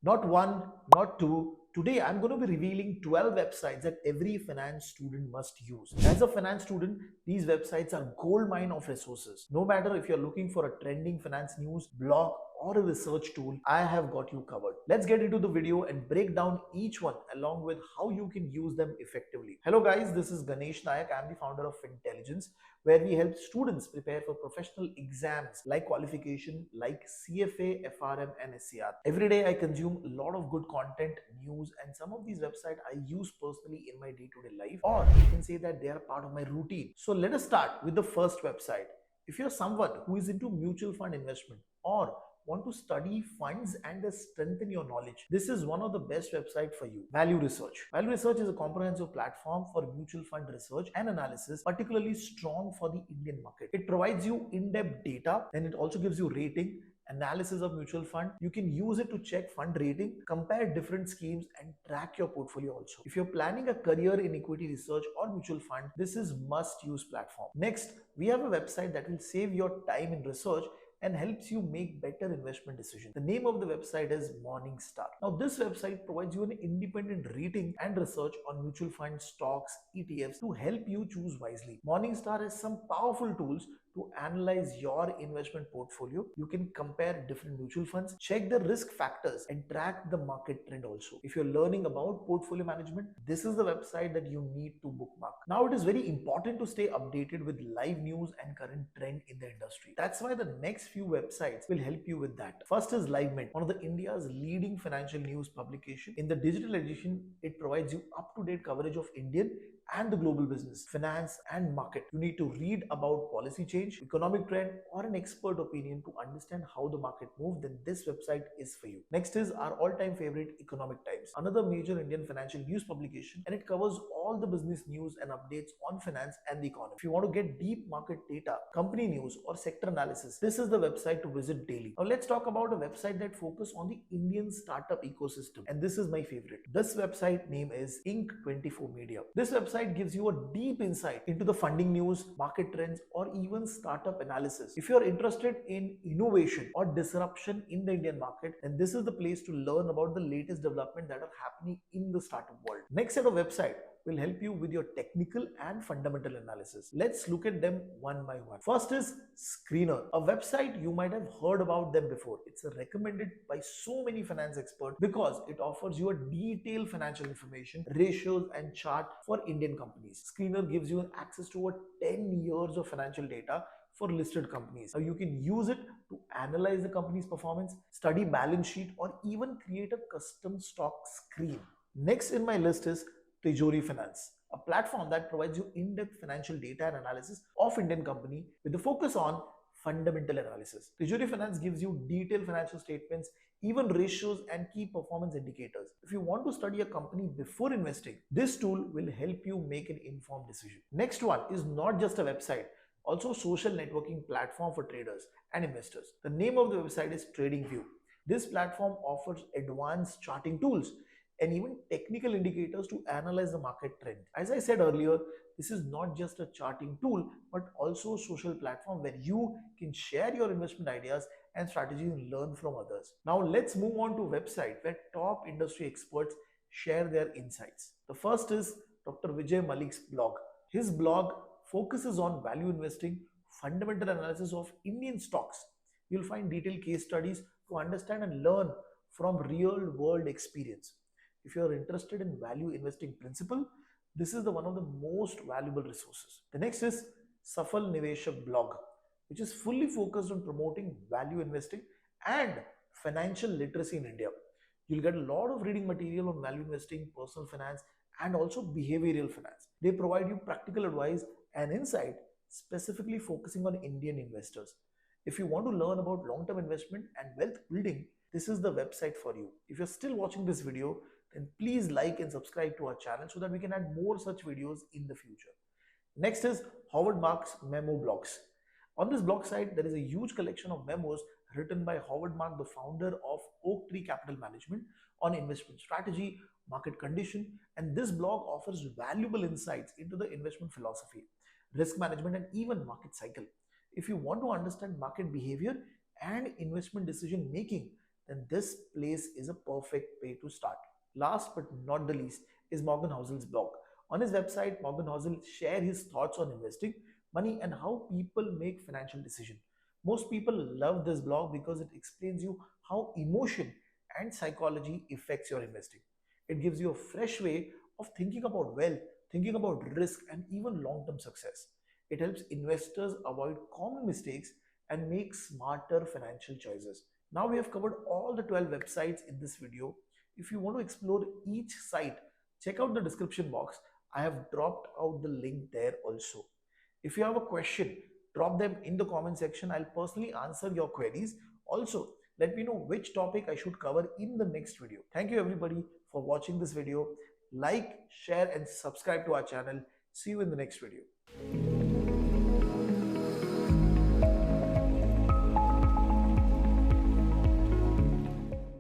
Not one, not two. Today, I'm going to be revealing 12 websites that every finance student must use. As a finance student, these websites are gold mine of resources. No matter if you're looking for a trending finance news, blog, or a research tool, I have got you covered. Let's get into the video and break down each one along with how you can use them effectively. Hello guys, this is Ganesh Nayak. I'm the founder of Fintelligence, where we help students prepare for professional exams like qualification like CFA, FRM, and SCR. Every day I consume a lot of good content, news, and some of these websites I use personally in my day-to-day life, or you can say that they are part of my routine. So let us start with the first website. If you're someone who is into mutual fund investment or want to study funds and strengthen your knowledge, this is one of the best website for you. Value Research. Value Research is a comprehensive platform for mutual fund research and analysis, particularly strong for the Indian market. It provides you in-depth data, and it also gives you rating, analysis of mutual fund. You can use it to check fund rating, compare different schemes, and track your portfolio also. If you're planning a career in equity research or mutual fund, this is must use platform. Next, we have a website that will save your time in research and helps you make better investment decisions. The name of the website is Morningstar. Now, this website provides you an independent rating and research on mutual funds, stocks, ETFs to help you choose wisely. Morningstar has some powerful tools to analyze your investment portfolio. You can compare different mutual funds, check the risk factors, and track the market trend also. If you're learning about portfolio management, this is the website that you need to bookmark. Now, it is very important to stay updated with live news and current trend in the industry. That's why the next few websites will help you with that. First is LiveMint, one of the India's leading financial news publication. In the digital edition, it provides you up-to-date coverage of Indian and the global business, finance, and market. You need to read about policy change, economic trend, or an expert opinion to understand how the market moves, then this website is for you. Next is our all-time favorite, Economic Times, another major Indian financial news publication, and it covers all the business news and updates on finance and the economy. If you want to get deep market data, company news, or sector analysis, this is the website to visit daily. Now let's talk about a website that focuses on the Indian startup ecosystem, and this is my favorite. This website name is Inc24 Media. This website gives you a deep insight into the funding news, market trends, or even startup analysis. If you're interested in innovation or disruption in the Indian market, then this is the place to learn about the latest development that are happening in the startup world. Next set of website will help you with your technical and fundamental analysis. Let's look at them one by one. First is Screener, a website you might have heard about them before. It's recommended by so many finance experts because it offers you a detailed financial information, ratios, and chart for Indian companies. Screener gives you access to over 10 years of financial data for listed companies. Now you can use it to analyze the company's performance, study balance sheet, or even create a custom stock screen. Next in my list is Tijori Finance, a platform that provides you in-depth financial data and analysis of Indian company with a focus on fundamental analysis. Tijori Finance gives you detailed financial statements, even ratios and key performance indicators. If you want to study a company before investing, this tool will help you make an informed decision. Next one is not just a website, also a social networking platform for traders and investors. The name of the website is TradingView. This platform offers advanced charting tools and even technical indicators to analyze the market trend. As I said earlier, this is not just a charting tool, but also a social platform where you can share your investment ideas and strategies and learn from others. Now let's move on to a website where top industry experts share their insights. The first is Dr. Vijay Malik's blog. His blog focuses on value investing, fundamental analysis of Indian stocks. You'll find detailed case studies to understand and learn from real world experience. If you are interested in value investing principle, this is one of the most valuable resources. The next is Safal Niveshak blog, which is fully focused on promoting value investing and financial literacy in India. You'll get a lot of reading material on value investing, personal finance, and also behavioral finance. They provide you practical advice and insight specifically focusing on Indian investors. If you want to learn about long-term investment and wealth building, this is the website for you. If you're still watching this video, then please like and subscribe to our channel so that we can add more such videos in the future. Next is Howard Marks memo blogs. On this blog site, there is a huge collection of memos written by Howard Mark, the founder of Oak Tree Capital Management, on investment strategy, market condition, and this blog offers valuable insights into the investment philosophy, risk management, and even market cycle. If you want to understand market behavior and investment decision making, then this place is a perfect way to start. Last but not the least is Morgan Housel's blog. On his website, Morgan Housel shares his thoughts on investing, money, and how people make financial decisions. Most people love this blog because it explains you how emotion and psychology affects your investing. It gives you a fresh way of thinking about wealth, thinking about risk, and even long-term success. It helps investors avoid common mistakes and make smarter financial choices. Now we have covered all the 12 websites in this video. If you want to explore each site, check out the description box. I have dropped out the link there also. If you have a question, drop them in the comment section. I'll personally answer your queries. Also, let me know which topic I should cover in the next video. Thank you everybody for watching this video. Like, share and subscribe to our channel. See you in the next video.